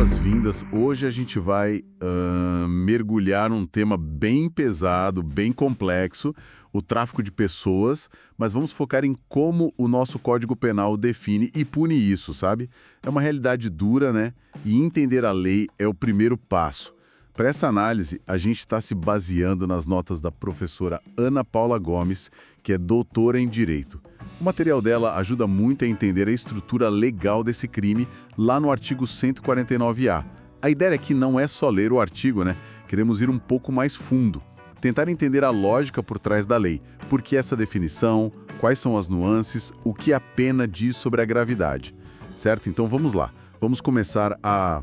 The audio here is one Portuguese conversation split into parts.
boas-vindas. Hoje a gente vai mergulhar num tema bem pesado, bem complexo, o tráfico de pessoas, mas vamos focar em como o nosso Código Penal define e pune isso, sabe? É uma realidade dura, né? E entender a lei é o primeiro passo. Para essa análise, a gente está se baseando nas notas da professora Ana Paula Gomes, que é doutora em Direito. O material dela ajuda muito a entender a estrutura legal desse crime lá no artigo 149A. A ideia aqui não é só ler o artigo, né? Queremos ir um pouco mais fundo, tentar entender a lógica por trás da lei, por que essa definição, quais são as nuances, o que a pena diz sobre a gravidade, certo? Então vamos lá, vamos começar a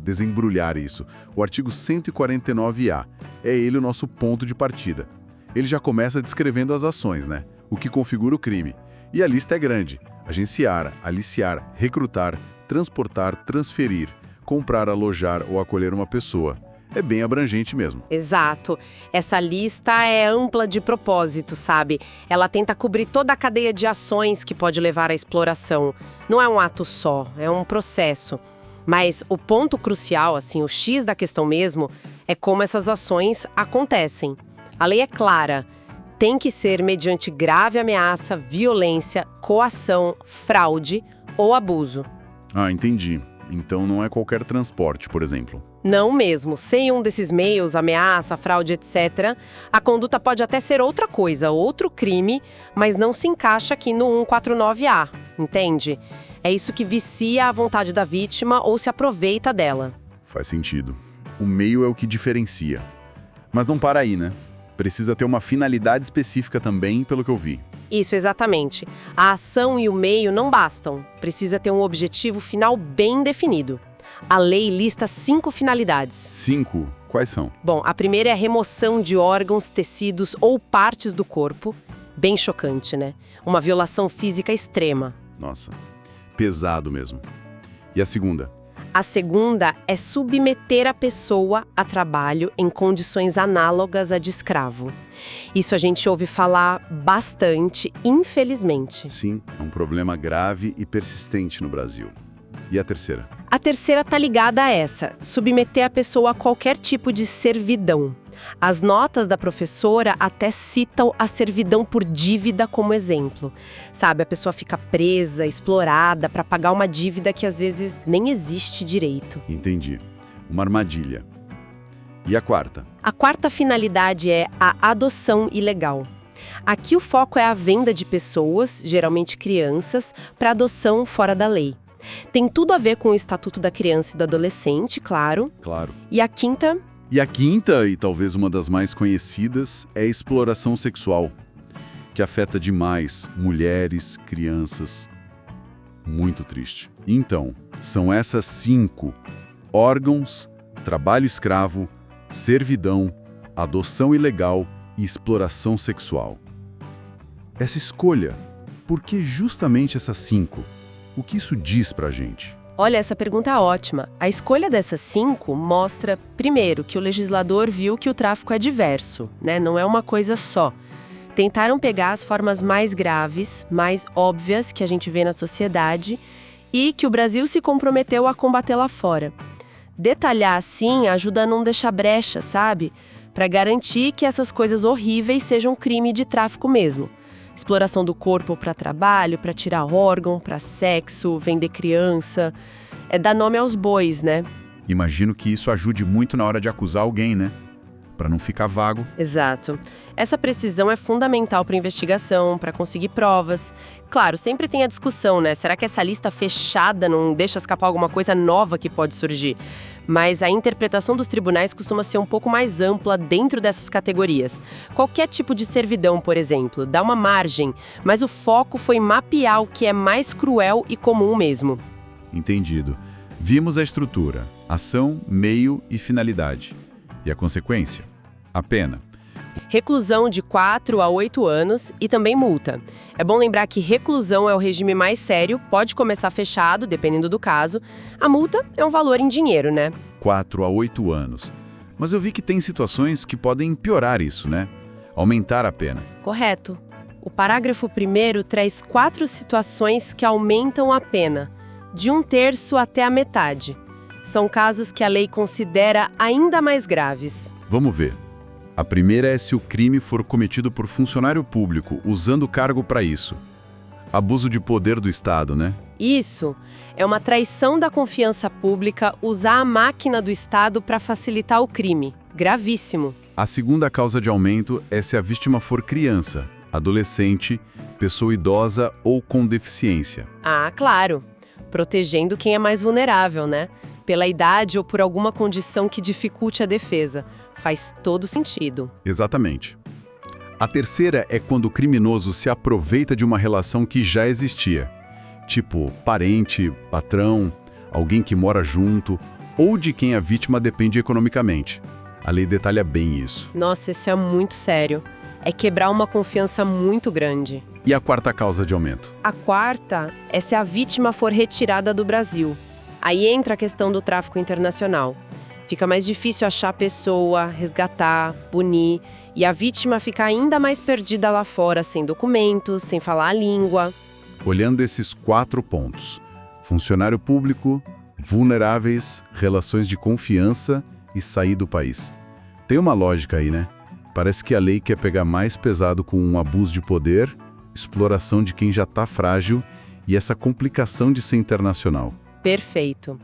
desembrulhar isso. O artigo 149A é ele o nosso ponto de partida. Ele já começa descrevendo as ações, né? O que configura o crime. E a lista é grande. Agenciar, aliciar, recrutar, transportar, transferir, comprar, alojar ou acolher uma pessoa. É bem abrangente mesmo. Exato. Essa lista é ampla de propósito, sabe? Ela tenta cobrir toda a cadeia de ações que pode levar à exploração. Não é um ato só, é um processo. Mas o ponto crucial, assim, o X da questão mesmo, é como essas ações acontecem. A lei é clara. Tem que ser mediante grave ameaça, violência, coação, fraude ou abuso. Ah, entendi. Então não é qualquer transporte, por exemplo. Não mesmo. Sem um desses meios, ameaça, fraude, etc., a conduta pode até ser outra coisa, outro crime, mas não se encaixa aqui no 149A, entende? É isso que vicia a vontade da vítima ou se aproveita dela. Faz sentido. O meio é o que diferencia. Mas não para aí, né? Precisa ter uma finalidade específica também, pelo que eu vi. Isso, exatamente. A ação e o meio não bastam. Precisa ter um objetivo final bem definido. A lei lista 5 finalidades. 5? Quais são? Bom, a primeira é a remoção de órgãos, tecidos ou partes do corpo. Bem chocante, né? Uma violação física extrema. Nossa, pesado mesmo. E a segunda? A segunda é submeter a pessoa a trabalho em condições análogas a de escravo. Isso a gente ouve falar bastante, infelizmente. Sim, é um problema grave e persistente no Brasil. E a terceira? A terceira tá ligada a essa, submeter a pessoa a qualquer tipo de servidão. As notas da professora até citam a servidão por dívida como exemplo. Sabe, a pessoa fica presa, explorada para pagar uma dívida que às vezes nem existe direito. Entendi. Uma armadilha. E a quarta? A quarta finalidade é a adoção ilegal. Aqui o foco é a venda de pessoas, geralmente crianças, para adoção fora da lei. Tem tudo a ver com o Estatuto da Criança e do Adolescente, claro. Claro. E a quinta, e talvez uma das mais conhecidas, é a exploração sexual, que afeta demais mulheres, crianças. Muito triste. Então, são essas 5: órgãos, trabalho escravo, servidão, adoção ilegal e exploração sexual. Essa escolha, por que justamente essas 5? O que isso diz pra gente? olha, essa pergunta é ótima. A escolha dessas 5 mostra, primeiro, que o legislador viu que o tráfico é diverso, né? Não é uma coisa só. Tentaram pegar as formas mais graves, mais óbvias que a gente vê na sociedade e que o Brasil se comprometeu a combater lá fora. Detalhar assim ajuda a não deixar brecha, sabe? Para garantir que essas coisas horríveis sejam crime de tráfico mesmo. Exploração do corpo para trabalho, para tirar órgão, para sexo, vender criança. É dar nome aos bois, né? Imagino que isso ajude muito na hora de acusar alguém, né? Para não ficar vago. Exato. Essa precisão é fundamental para a investigação, para conseguir provas. Claro, sempre tem a discussão, né? Será que essa lista fechada não deixa escapar alguma coisa nova que pode surgir? Mas a interpretação dos tribunais costuma ser um pouco mais ampla dentro dessas categorias. Qualquer tipo de servidão, por exemplo, dá uma margem, mas o foco foi mapear o que é mais cruel e comum mesmo. Entendido. Vimos a estrutura, ação, meio e finalidade. E a consequência? A pena. Reclusão de 4 a 8 anos e também multa. É bom lembrar que reclusão é o regime mais sério, pode começar fechado, dependendo do caso. A multa é um valor em dinheiro, né? 4 a 8 anos. Mas eu vi que tem situações que podem piorar isso, né? Aumentar a pena. Correto. O parágrafo 1º traz 4 situações que aumentam a pena, de 1/3 até a metade. São casos que a lei considera ainda mais graves. Vamos ver. A primeira é se o crime for cometido por funcionário público, usando o cargo para isso. Abuso de poder do Estado, né? Isso é uma traição da confiança pública usar a máquina do Estado para facilitar o crime. Gravíssimo. A segunda causa de aumento é se a vítima for criança, adolescente, pessoa idosa ou com deficiência. Ah, claro. Protegendo quem é mais vulnerável, né? Pela idade ou por alguma condição que dificulte a defesa. Faz todo sentido. Exatamente. A terceira é quando o criminoso se aproveita de uma relação que já existia. Tipo, parente, patrão, alguém que mora junto ou de quem a vítima depende economicamente. A lei detalha bem isso. Nossa, isso é muito sério. É quebrar uma confiança muito grande. E a quarta causa de aumento? A quarta é se a vítima for retirada do Brasil. Aí entra a questão do tráfico internacional. Fica mais difícil achar a pessoa, resgatar, punir, e a vítima fica ainda mais perdida lá fora, sem documentos, sem falar a língua. Olhando esses 4 pontos: funcionário público, vulneráveis, relações de confiança e sair do país. Tem uma lógica aí, né? Parece que a lei quer pegar mais pesado com um abuso de poder, exploração de quem já está frágil e essa complicação de ser internacional. Perfeito.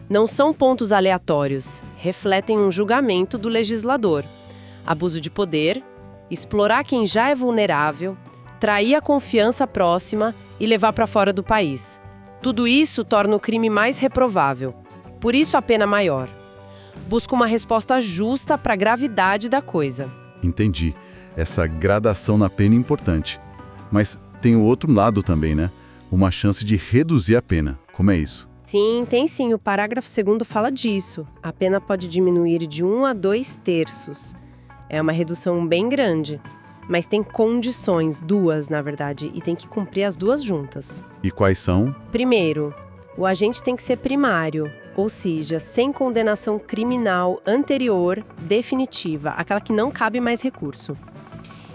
Não são pontos aleatórios, refletem um julgamento do legislador. Abuso de poder, explorar quem já é vulnerável, trair a confiança próxima e levar para fora do país. Tudo isso torna o crime mais reprovável. Por isso a pena maior. Busca uma resposta justa para a gravidade da coisa. Entendi. Essa gradação na pena é importante. Mas tem o outro lado também, né? Uma chance de reduzir a pena. Como é isso? Sim, tem sim. O parágrafo 2º fala disso. A pena pode diminuir de 1 a 2 terços. É uma redução bem grande. Mas tem condições, 2, na verdade, e tem que cumprir as 2 juntas. E quais são? Primeiro, o agente tem que ser primário, ou seja, sem condenação criminal anterior, definitiva, aquela que não cabe mais recurso.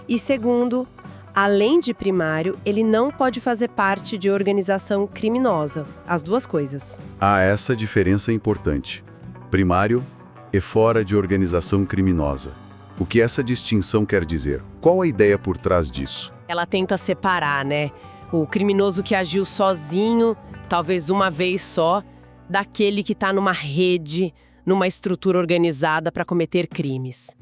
E segundo, além de primário, ele não pode fazer parte de organização criminosa. As 2 coisas. Ah, essa diferença é importante. Primário e fora de organização criminosa. O que essa distinção quer dizer? Qual a ideia por trás disso? Ela tenta separar, né? O criminoso que agiu sozinho, talvez uma vez só, daquele que está numa rede, numa estrutura organizada para cometer crimes.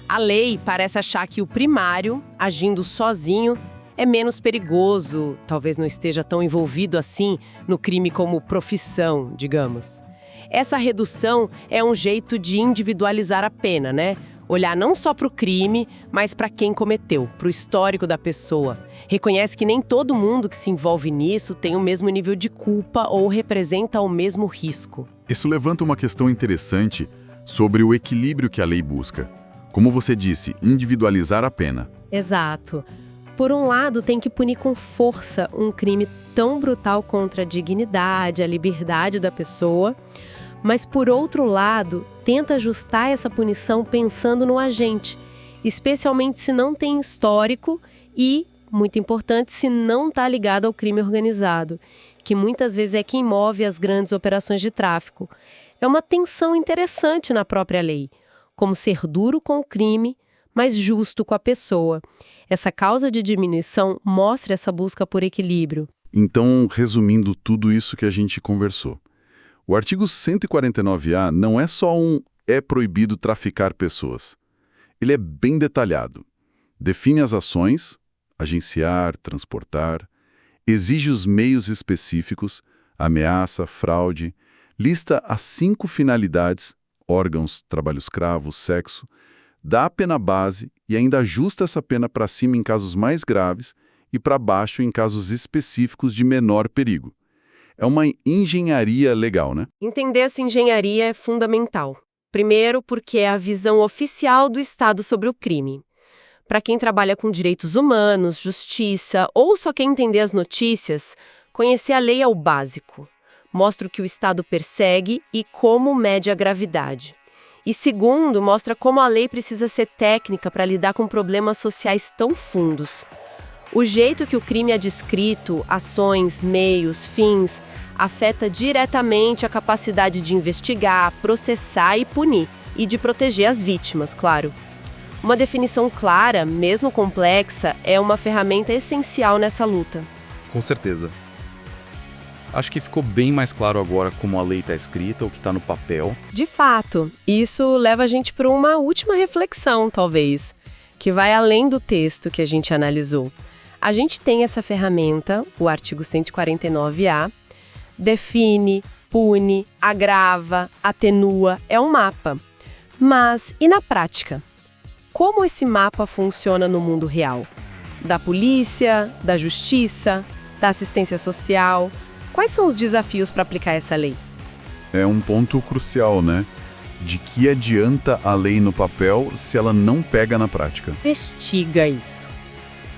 A lei parece achar que o primário, agindo sozinho, é menos perigoso, talvez não esteja tão envolvido assim no crime como profissão, digamos. Essa redução é um jeito de individualizar a pena, né? Olhar não só para o crime, mas para quem cometeu, para o histórico da pessoa. Reconhece que nem todo mundo que se envolve nisso tem o mesmo nível de culpa ou representa o mesmo risco. Isso levanta uma questão interessante sobre o equilíbrio que a lei busca. Como você disse, individualizar a pena. Exato. Por um lado, tem que punir com força um crime tão brutal contra a dignidade, a liberdade da pessoa, mas por outro lado, tenta ajustar essa punição pensando no agente, especialmente se não tem histórico e, muito importante, se não está ligado ao crime organizado, que muitas vezes é quem move as grandes operações de tráfico. É uma tensão interessante na própria lei, como ser duro com o crime, mas justo com a pessoa. Essa causa de diminuição mostra essa busca por equilíbrio. Então, resumindo tudo isso que a gente conversou, o artigo 149A não é só é proibido traficar pessoas. Ele é bem detalhado. Define as ações, agenciar, transportar, exige os meios específicos, ameaça, fraude, lista as 5 finalidades, órgãos, trabalho escravo, sexo, dá a pena base e ainda ajusta essa pena para cima em casos mais graves e para baixo em casos específicos de menor perigo. É uma engenharia legal, né? Entender essa engenharia é fundamental. Primeiro, porque é a visão oficial do Estado sobre o crime. Para quem trabalha com direitos humanos, justiça ou só quer entender as notícias, conhecer a lei é o básico. Mostra o que o Estado persegue e como mede a gravidade. E segundo, mostra como a lei precisa ser técnica para lidar com problemas sociais tão fundos. O jeito que o crime é descrito, ações, meios, fins, afeta diretamente a capacidade de investigar, processar e punir, e de proteger as vítimas, claro. Uma definição clara, mesmo complexa, é uma ferramenta essencial nessa luta. Com certeza. Acho que ficou bem mais claro agora como a lei está escrita, o que está no papel. De fato, isso leva a gente para uma última reflexão, talvez, que vai além do texto que a gente analisou. A gente tem essa ferramenta, o artigo 149A, define, pune, agrava, atenua, é um mapa. Mas e na prática? Como esse mapa funciona no mundo real? Da polícia, da justiça, da assistência social? Quais são os desafios para aplicar essa lei? É um ponto crucial, né? De que adianta a lei no papel se ela não pega na prática? Investiga isso.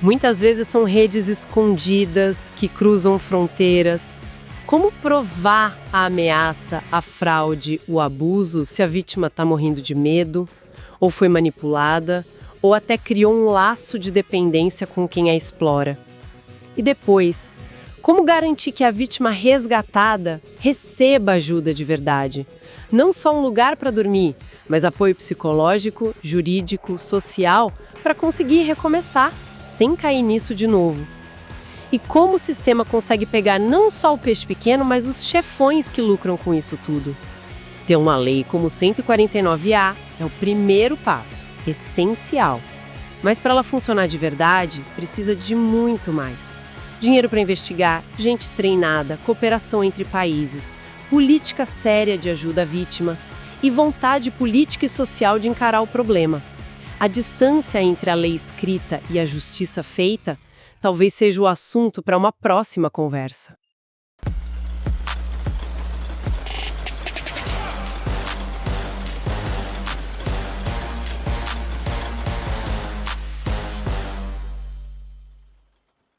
Muitas vezes são redes escondidas que cruzam fronteiras. Como provar a ameaça, a fraude, o abuso se a vítima está morrendo de medo, ou foi manipulada, ou até criou um laço de dependência com quem a explora? E depois, como garantir que a vítima resgatada receba ajuda de verdade? Não só um lugar para dormir, mas apoio psicológico, jurídico, social para conseguir recomeçar, sem cair nisso de novo. E como o sistema consegue pegar não só o peixe pequeno, mas os chefões que lucram com isso tudo? Ter uma lei como o 149A é o primeiro passo, essencial. Mas para ela funcionar de verdade, precisa de muito mais. Dinheiro para investigar, gente treinada, cooperação entre países, política séria de ajuda à vítima e vontade política e social de encarar o problema. A distância entre a lei escrita e a justiça feita talvez seja o assunto para uma próxima conversa.